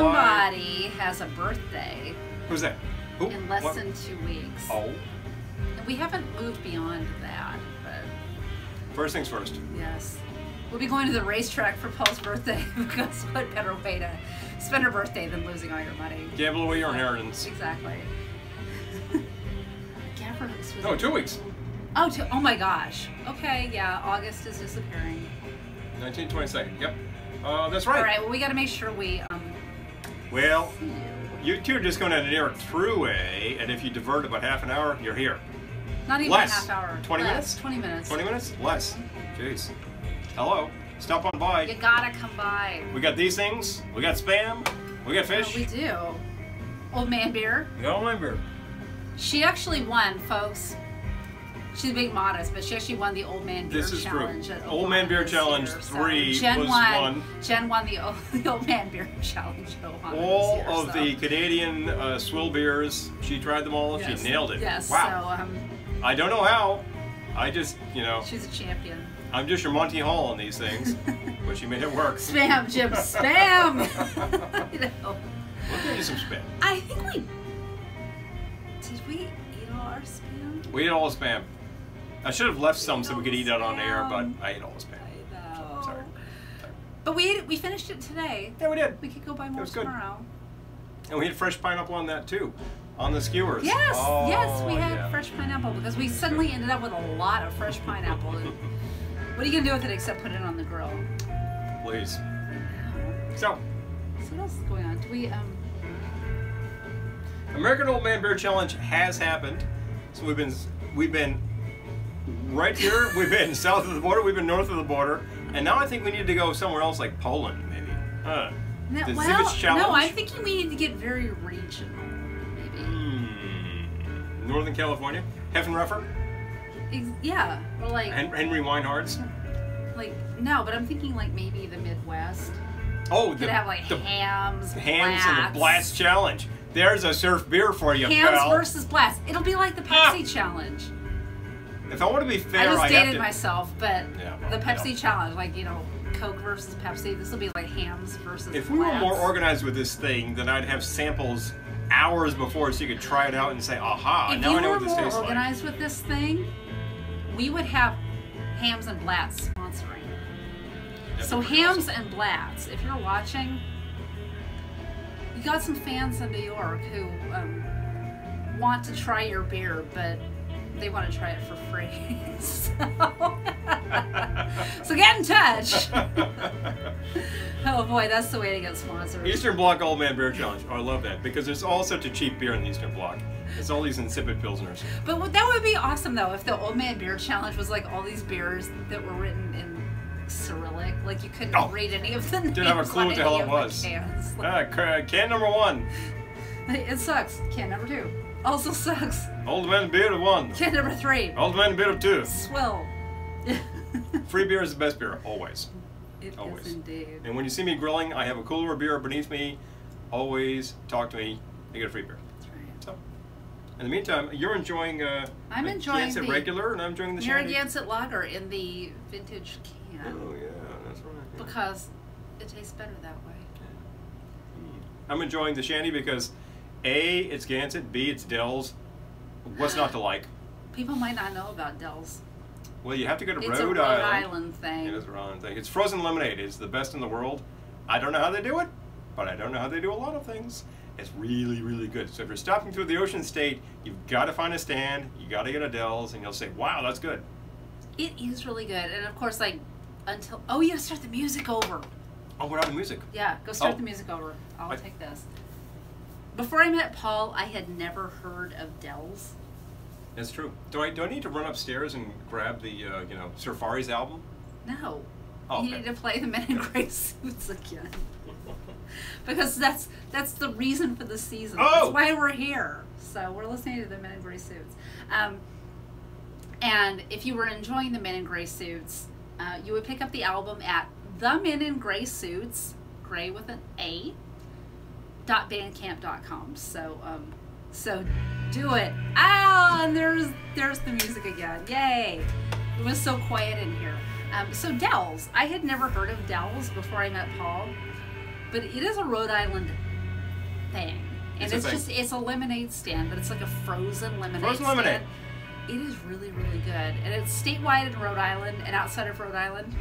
Speaker 1: Somebody has a birthday.
Speaker 2: Who's that? Who?
Speaker 1: In less
Speaker 2: What?
Speaker 1: than 2 weeks.
Speaker 2: Oh.
Speaker 1: And we haven't moved beyond that, but
Speaker 2: First things first.
Speaker 1: yes. We'll be going to the racetrack for Paul's birthday because what better way to spend her birthday than losing all your money?
Speaker 2: Gamble away your inheritance.
Speaker 1: Exactly. Gaffer was
Speaker 2: No, 2 weeks.
Speaker 1: Oh my gosh. Okay, yeah, August is disappearing.
Speaker 2: 1922nd. Yep. That's right.
Speaker 1: All right, well, we got to make sure we
Speaker 2: Well, you two are just going down to New York Thruway, and if you divert about half an hour, you're here.
Speaker 1: not even
Speaker 2: Less.
Speaker 1: a half hour.
Speaker 2: 20
Speaker 1: Less,
Speaker 2: minutes?
Speaker 1: 20 minutes.
Speaker 2: 20 minutes? Less. Jeez. Hello. Stop on by.
Speaker 1: You gotta come by.
Speaker 2: We got these things. We got Spam. We got fish.
Speaker 1: We do. Old Man Beer.
Speaker 2: We got Old beer.
Speaker 1: She actually won, folks. She's a big modest, but she actually won the Old Man Beer
Speaker 2: This is
Speaker 1: Challenge.
Speaker 2: true.
Speaker 1: at
Speaker 2: Old Man Beer
Speaker 1: Ohana this
Speaker 2: Challenge
Speaker 1: year.
Speaker 2: 3
Speaker 1: Jen
Speaker 2: was
Speaker 1: won.
Speaker 2: one.
Speaker 1: Jen won the Old Man Beer Challenge at Ohana
Speaker 2: All
Speaker 1: this year,
Speaker 2: of the Canadian swill beers, she tried them all.
Speaker 1: Yes.
Speaker 2: She nailed it.
Speaker 1: Yes.
Speaker 2: Wow.
Speaker 1: So
Speaker 2: I don't know how. I just, you know,
Speaker 1: she's a champion.
Speaker 2: I'm just your Monty Hall on these things, but she made it work.
Speaker 1: Spam, Jim, spam. You know.
Speaker 2: We'll give you some Spam.
Speaker 1: I think we did. We eat all our spam.
Speaker 2: We ate all the Spam. I should have left some so we could eat it on air, but I ate all the Spam.
Speaker 1: I know.
Speaker 2: Sorry.
Speaker 1: But we ate it. We finished it today.
Speaker 2: Yeah, we did.
Speaker 1: We could go buy more
Speaker 2: was good.
Speaker 1: tomorrow.
Speaker 2: And we had fresh pineapple on that too, on the skewers.
Speaker 1: Yes,
Speaker 2: Oh,
Speaker 1: yes, we had
Speaker 2: yeah.
Speaker 1: fresh pineapple because we suddenly ended up with a lot of fresh pineapple. And what are you gonna do with it except put it on the grill?
Speaker 2: Please.
Speaker 1: So
Speaker 2: So,
Speaker 1: what else is going on? Do we
Speaker 2: American Old Man Beer Challenge has happened. So we've been right here, we've been south of the border, we've been north of the border, and now I think we need to go somewhere else like Poland, maybe.
Speaker 1: No,
Speaker 2: The
Speaker 1: well,
Speaker 2: Zivich Challenge.
Speaker 1: no, I'm thinking we need to get very regional, maybe.
Speaker 2: Northern California, Heffenreffer,
Speaker 1: Yeah, or like,
Speaker 2: Henry Weinhardt's.
Speaker 1: no, but I'm thinking like maybe the Midwest.
Speaker 2: Oh,
Speaker 1: Could have like hams,
Speaker 2: Hams
Speaker 1: blats.
Speaker 2: and the Blast Challenge. There's a surf beer for you,
Speaker 1: Hams
Speaker 2: pal.
Speaker 1: versus blats. It'll be like the Pepsi challenge.
Speaker 2: If I want to be fair,
Speaker 1: I just
Speaker 2: have
Speaker 1: dated
Speaker 2: to...
Speaker 1: myself, but
Speaker 2: Yeah, well,
Speaker 1: the Pepsi
Speaker 2: yeah.
Speaker 1: challenge, like, you know, Coke versus Pepsi, this will be like hams versus
Speaker 2: If we were
Speaker 1: blats.
Speaker 2: more organized with this thing, then I'd have samples hours before so you could try it out and say, aha,
Speaker 1: If
Speaker 2: now
Speaker 1: you
Speaker 2: I know
Speaker 1: were
Speaker 2: what this
Speaker 1: more
Speaker 2: tastes like.
Speaker 1: organized with this thing, we would have Hams and Blats sponsoring.
Speaker 2: That'd
Speaker 1: So
Speaker 2: be pretty
Speaker 1: Hams
Speaker 2: awesome.
Speaker 1: and Blats, if you're watching, you got some fans in New York who want to try your beer, but they want to try it for free. So get in touch. Oh boy, that's the way to get sponsored.
Speaker 2: Eastern Bloc Old Man Beer Challenge. Oh, I love that because there's all such a cheap beer in the Eastern Bloc. It's all these insipid pilsners.
Speaker 1: But that would be awesome though if the Old Man Beer Challenge was like all these beers that were written in Cyrillic. Like you couldn't read any of the names.
Speaker 2: Didn't have a clue
Speaker 1: on
Speaker 2: what the hell
Speaker 1: any
Speaker 2: it
Speaker 1: of
Speaker 2: was.
Speaker 1: the cans. Like,
Speaker 2: Can number 1.
Speaker 1: it sucks. Can number 2 also sucks.
Speaker 2: Old Man Beer 1.
Speaker 1: Can number 3
Speaker 2: Old Man Beer 2.
Speaker 1: swill.
Speaker 2: Free beer is the best beer, always.
Speaker 1: It
Speaker 2: Always.
Speaker 1: is indeed.
Speaker 2: And when you see me grilling, I have a cooler of beer beneath me. Always talk to me. You get a free beer.
Speaker 1: That's right.
Speaker 2: So, in the meantime, you're enjoying
Speaker 1: I'm enjoying
Speaker 2: Gansett
Speaker 1: the
Speaker 2: regular, and I'm enjoying the Shandy.
Speaker 1: Narragansett Lager in the vintage can
Speaker 2: Oh yeah, that's right. Yeah.
Speaker 1: because It tastes better that way.
Speaker 2: I'm enjoying the shandy because A, it's Gansett, B, it's Dell's. What's not to like?
Speaker 1: People might not know about Dell's.
Speaker 2: Well, you have to go to
Speaker 1: It's a Rhode Island thing.
Speaker 2: It is a Rhode Island thing. It's frozen lemonade. It's the best in the world. I don't know how they do it, but I don't know how they do a lot of things. It's really, really good. So if you're stopping through the Ocean State, you've got to find a stand. You got to get a Dell's, and you'll say, "Wow, that's good."
Speaker 1: It is really good, and of course, like until you gotta start the music over.
Speaker 2: Oh, we're out of music.
Speaker 1: Yeah, go start the music over. I'll take this. Before I met Paul, I had never heard of Dell's.
Speaker 2: That's true. Do I need to run upstairs and grab the Sir Fari's album?
Speaker 1: No.
Speaker 2: Oh,
Speaker 1: you need to play the Men in Gray Suits again. Because that's the reason for the season.
Speaker 2: Oh!
Speaker 1: That's why we're here. So we're listening to the Men in Gray Suits. And if you were enjoying the Men in Gray Suits, you would pick up the album at The Men in Gray Suits, gray with an A, .bandcamp.com. So do it. Ah, and there's the music again. Yay! It was so quiet in here. So Dell's. I had never heard of Dell's before I met Paul, but it is a Rhode Island thing. And it's a lemonade stand, but it's like a frozen lemonade stand. It is really, really good. And it's statewide in Rhode Island and outside of Rhode Island.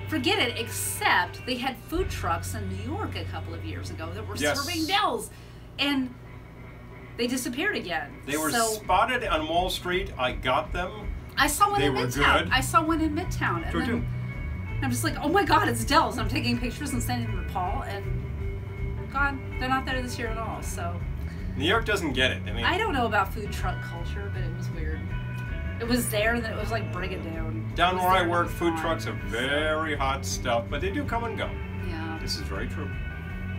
Speaker 1: Forget it, except they had food trucks in New York a couple of years ago that were serving Dell's. And they disappeared again.
Speaker 2: They were spotted on Wall Street. I got them.
Speaker 1: I saw one in Midtown.
Speaker 2: Good.
Speaker 1: I saw one in Midtown. And then I'm just like, oh my God, it's Dell's. I'm taking pictures and sending them to Paul, and God, they're not there this year at all. So
Speaker 2: New York doesn't get it. I mean,
Speaker 1: I don't know about food truck culture, but it was weird. It was there, and then it was like Brigadoon.
Speaker 2: Down where I work, food trucks are very hot stuff, but they do come and go.
Speaker 1: Yeah.
Speaker 2: This is very true.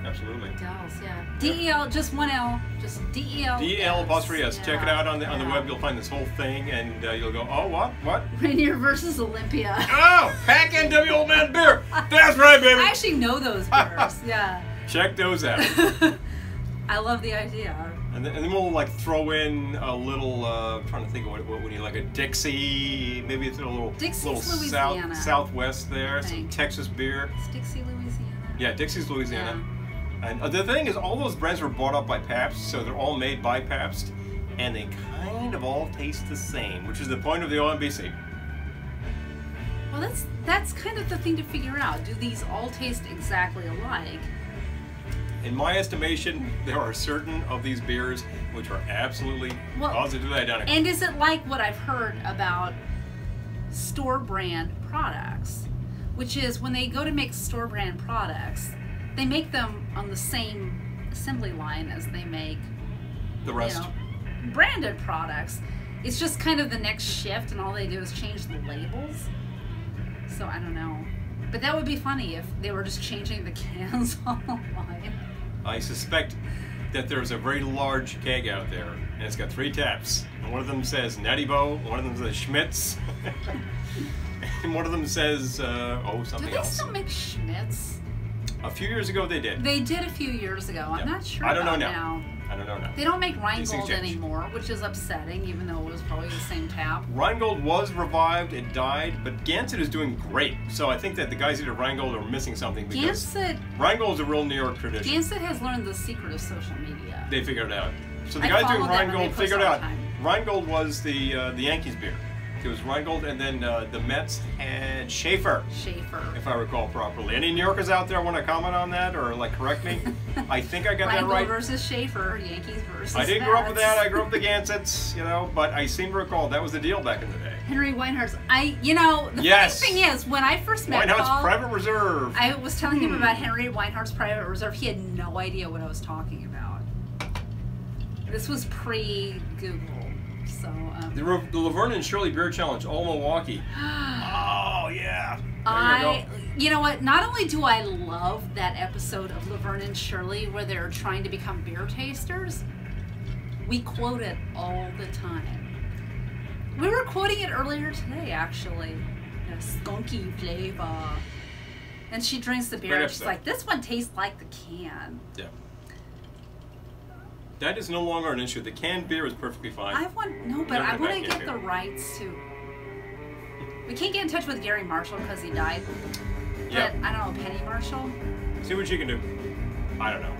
Speaker 2: Absolutely.
Speaker 1: Dell's, yeah. D-E-L, just one L, just D-E-L.
Speaker 2: D-E-L apostrophe S. Check it out on the web. You'll find this whole thing, and you'll go, oh, what?
Speaker 1: Rainier versus Olympia.
Speaker 2: Oh, Pack NW Old Man Beer. That's right, baby.
Speaker 1: I actually know those beers. Yeah.
Speaker 2: Check those out.
Speaker 1: I love the idea.
Speaker 2: And then we'll like throw in a little. I'm trying to think of what we need, like a Dixie. Maybe it's a little southwest there. Some Texas beer.
Speaker 1: It's Dixie, Louisiana.
Speaker 2: Yeah, Dixie's Louisiana. Yeah. And the thing is, all those brands were bought up by Pabst, so they're all made by Pabst, and they kind of all taste the same, which is the point of the OMBC.
Speaker 1: Well, that's kind of the thing to figure out. Do these all taste exactly alike?
Speaker 2: In my estimation, there are certain of these beers which are absolutely positively identical.
Speaker 1: And is it like what I've heard about store brand products? Which is when they go to make store brand products, they make them on the same assembly line as they make
Speaker 2: the rest.
Speaker 1: Branded products. It's just kind of the next shift, and all they do is change the labels. So I don't know. But that would be funny if they were just changing the cans on the line.
Speaker 2: I suspect that there's a very large keg out there, and it's got 3 taps. And one of them says Natty Bo, one of them says Schmitz, and one of them says, something else.
Speaker 1: Do they still make Schmitz?
Speaker 2: A few years ago they did.
Speaker 1: They did a few years ago. I'm not sure
Speaker 2: I don't know
Speaker 1: now.
Speaker 2: I don't know now.
Speaker 1: They don't make Rheingold anymore, which is upsetting, even though it was probably the same tap.
Speaker 2: Rheingold was revived, it died, but Gansett is doing great. So I think that the guys who did Rheingold are missing something, because Rheingold's a real New York tradition.
Speaker 1: Gansett has learned the secret of social media.
Speaker 2: They figured it out. So the guys doing Rheingold figured out. Rheingold was the Yankees beer. It was Rheingold, and then the Mets had Schaefer. If I recall properly. Any New Yorkers out there want to comment on that or like correct me? I think I got that right.
Speaker 1: Rheingold versus Schaefer, Yankees versus
Speaker 2: I didn't grow up with that. I grew up with the Gansets, but I seem to recall that was the deal back in the day.
Speaker 1: Henry Weinhardt's. The funny thing is, when I first met Paul,
Speaker 2: Weinhardt's Private Reserve.
Speaker 1: I was telling him about Henry Weinhardt's Private Reserve. He had no idea what I was talking about. This was pre-Google. So,
Speaker 2: the Laverne and Shirley Beer Challenge, all Milwaukee. Oh, yeah.
Speaker 1: You know what? Not only do I love that episode of Laverne and Shirley where they're trying to become beer tasters, we quote it all the time. We were quoting it earlier today, actually. A skunky flavor. And she drinks the beer and she's like, this one tastes like the can.
Speaker 2: Yeah. That is no longer an issue. The canned beer is perfectly fine.
Speaker 1: I want to get the rights to. We can't get in touch with Gary Marshall because he died. But I don't know, Penny Marshall.
Speaker 2: See what she can do. I don't know.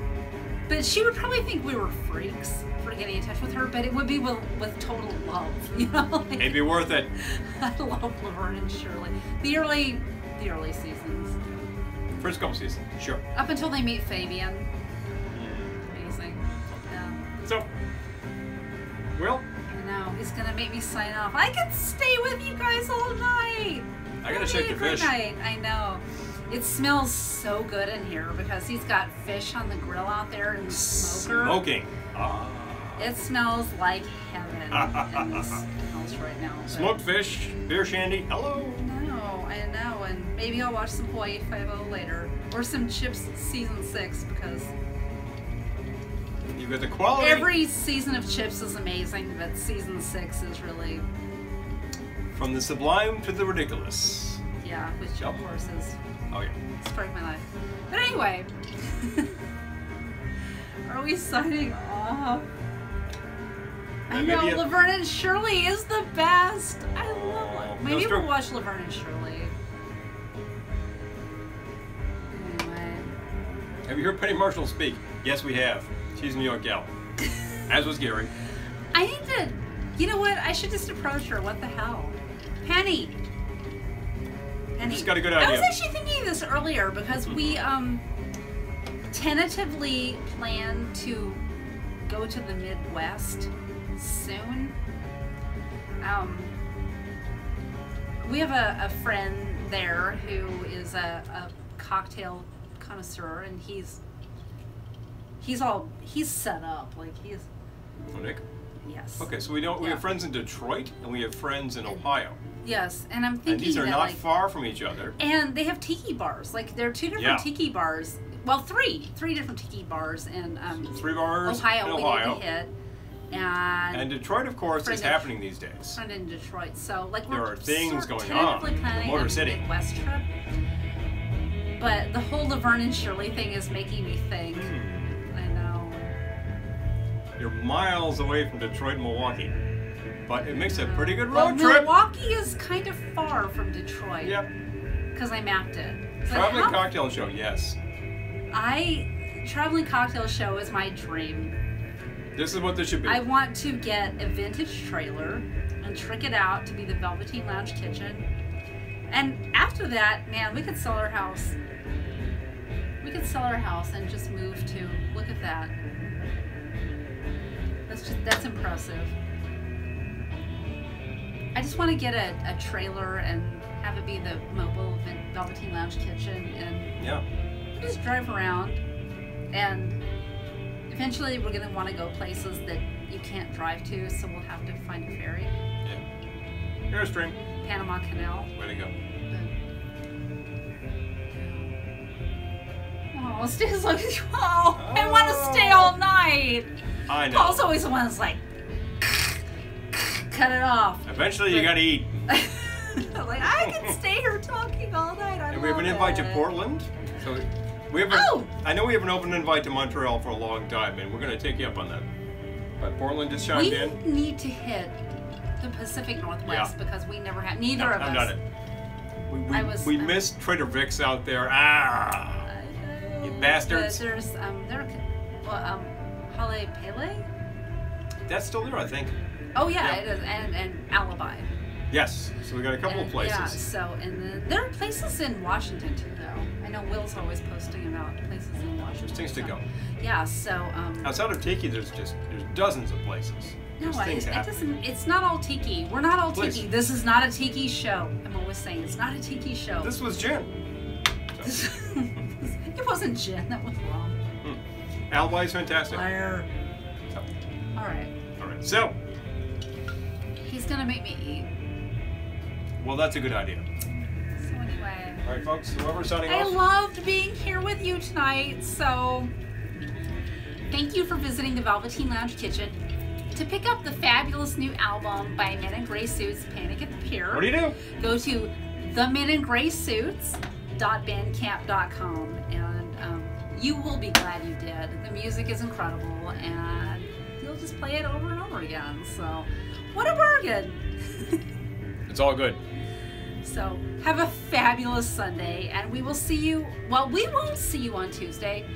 Speaker 1: But she would probably think we were freaks for getting in touch with her, but it would be with total love, you know? Like,
Speaker 2: it'd be worth it.
Speaker 1: I love Laverne and Shirley. The early seasons.
Speaker 2: First couple seasons, sure.
Speaker 1: Up until they meet Fabian. Amazing. Yeah.
Speaker 2: So, well.
Speaker 1: I know, he's gonna make me sign off. I could stay with you guys all night.
Speaker 2: I gotta check the fish.
Speaker 1: Night. I know. It smells so good in here because he's got fish on the grill out there in the smoker.
Speaker 2: Smoking. Ah.
Speaker 1: It smells like heaven in this house right now.
Speaker 2: Smoked fish, beer shandy. Hello.
Speaker 1: I know, and maybe I'll watch some Hawaii 5-0 later, or some Chips season 6 because
Speaker 2: you've got the quality.
Speaker 1: Every season of Chips is amazing, but season 6 is really
Speaker 2: from the sublime to the ridiculous.
Speaker 1: Yeah, with jump horses.
Speaker 2: Oh yeah.
Speaker 1: Strike my life. But anyway, are we signing off? I know, Laverne and Shirley is the best. I love it. Maybe we'll watch Laverne and Shirley. Anyway.
Speaker 2: Have you heard Penny Marshall speak? Yes, we have. She's a New York gal. As was Gary.
Speaker 1: I need to, you know what? I should just approach her. What the hell? Penny.
Speaker 2: Just got a good idea.
Speaker 1: I was actually thinking of this earlier because we tentatively plan to go to the Midwest soon. We have a friend there who is a cocktail connoisseur, and he's set up, like he's.
Speaker 2: Oh, Nick?
Speaker 1: Yes.
Speaker 2: Okay, so we have friends in Detroit and we have friends in Ohio.
Speaker 1: Yes, and I'm thinking
Speaker 2: and these are
Speaker 1: that,
Speaker 2: not
Speaker 1: like,
Speaker 2: far from each other.
Speaker 1: And they have tiki bars. Like there are two different tiki bars. Well, three different tiki bars in
Speaker 2: 3 bars
Speaker 1: Ohio.
Speaker 2: in
Speaker 1: We
Speaker 2: Ohio.
Speaker 1: need to hit. And
Speaker 2: Detroit, of course, is happening these days.
Speaker 1: Friend in Detroit, so like
Speaker 2: there are things going
Speaker 1: on.
Speaker 2: on in the Motor City.
Speaker 1: Midwest trip. But the whole Laverne and Shirley thing is making me think. I know.
Speaker 2: You're miles away from Detroit and Milwaukee, but it makes a pretty good road trip.
Speaker 1: Milwaukee is kind of far from Detroit.
Speaker 2: Yep.
Speaker 1: Because I mapped it.
Speaker 2: Traveling cocktail show, yes.
Speaker 1: Traveling cocktail show is my dream.
Speaker 2: This is what this should be.
Speaker 1: I want to get a vintage trailer and trick it out to be the Velveteen Lounge Kitchen. And after that, man, we could sell our house. We could sell our house and just move to, look at that. That's impressive. I just want to get a trailer and have it be the mobile Velveteen Lounge Kitchen, and just drive around, and eventually we're going to want to go places that you can't drive to, so we'll have to find a ferry.
Speaker 2: Yeah. Airstream.
Speaker 1: Panama Canal.
Speaker 2: Way to go.
Speaker 1: Oh, Steve's like, oh, I want to stay all night.
Speaker 2: I know.
Speaker 1: Paul's always the one that's like, cut it off.
Speaker 2: Eventually you got to eat.
Speaker 1: I'm like, I can stay here talking all night.
Speaker 2: And we have an invite to Portland. So we have I know we have an open invite to Montreal for a long time, and we're going to take you up on that. But Portland just chimed in.
Speaker 1: We need to hit the Pacific Northwest because we never have. Neither of us.
Speaker 2: I've done it. We missed Trader Vic's out there. You bastards.
Speaker 1: But there's Hale Pele.
Speaker 2: That's still there, I think.
Speaker 1: Oh yeah, it is, and Alibi.
Speaker 2: Yes, so we got a couple of places.
Speaker 1: Yeah, so there are places in Washington too, though. I know Will's always posting about places in Washington.
Speaker 2: There's things to go.
Speaker 1: Yeah, so
Speaker 2: outside of Tiki, there's dozens of places.
Speaker 1: No, it's not all Tiki. We're not all Tiki. This is not a Tiki show. I'm always saying it's not a Tiki show.
Speaker 2: This was gin. So.
Speaker 1: It wasn't gin. That was wrong.
Speaker 2: Alibi's fantastic.
Speaker 1: Liar.
Speaker 2: So.
Speaker 1: All right.
Speaker 2: So.
Speaker 1: He's gonna make me eat.
Speaker 2: Well, that's a good idea.
Speaker 1: So anyway.
Speaker 2: All right, folks. Whoever's signing off.
Speaker 1: I loved being here with you tonight. So thank you for visiting the Velveteen Lounge Kitchen. To pick up the fabulous new album by Men in Gray Suits, Panic at the Pier.
Speaker 2: What do you do?
Speaker 1: Go to themeningraysuits.bandcamp.com, and you will be glad you did. The music is incredible, and you'll just play it over and over again. So, what a bargain!
Speaker 2: It's all good.
Speaker 1: So have a fabulous Sunday, and we will see you. Well, we won't see you on Tuesday.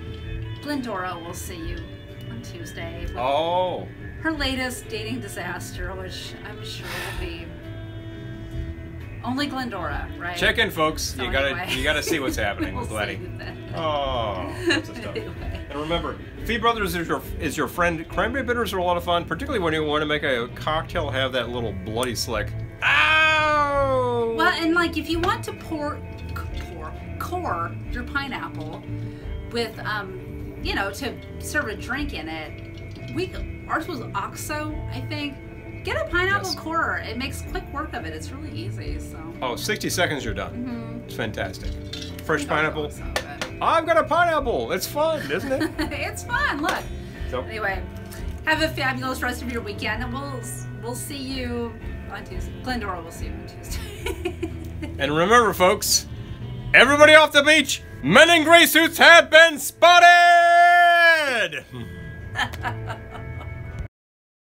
Speaker 1: Glendora will see you on Tuesday. With her latest dating disaster, which I'm sure will be only Glendora, right?
Speaker 2: Check in, folks.
Speaker 1: So
Speaker 2: you gotta see what's happening with Letty. Oh, that's the stuff.
Speaker 1: Anyway.
Speaker 2: And remember, Fee Brothers is your friend. Cranberry bitters are a lot of fun, particularly when you want to make a cocktail have that little bloody slick. Ow!
Speaker 1: Well, and like if you want to core your pineapple with you know, to serve a drink in it, ours was OXO, I think. Get a pineapple corer. It makes quick work of it. It's really easy. So.
Speaker 2: 60 seconds, you're done.
Speaker 1: Mm-hmm.
Speaker 2: It's fantastic. Fresh pineapple. I've got a pineapple. It's fun, isn't it?
Speaker 1: It's fun. Look.
Speaker 2: So.
Speaker 1: Anyway, have a fabulous rest of your weekend, and we'll see you on Tuesday. Glendora will see you on Tuesday.
Speaker 2: And remember, folks, everybody off the beach, men in gray suits have been spotted.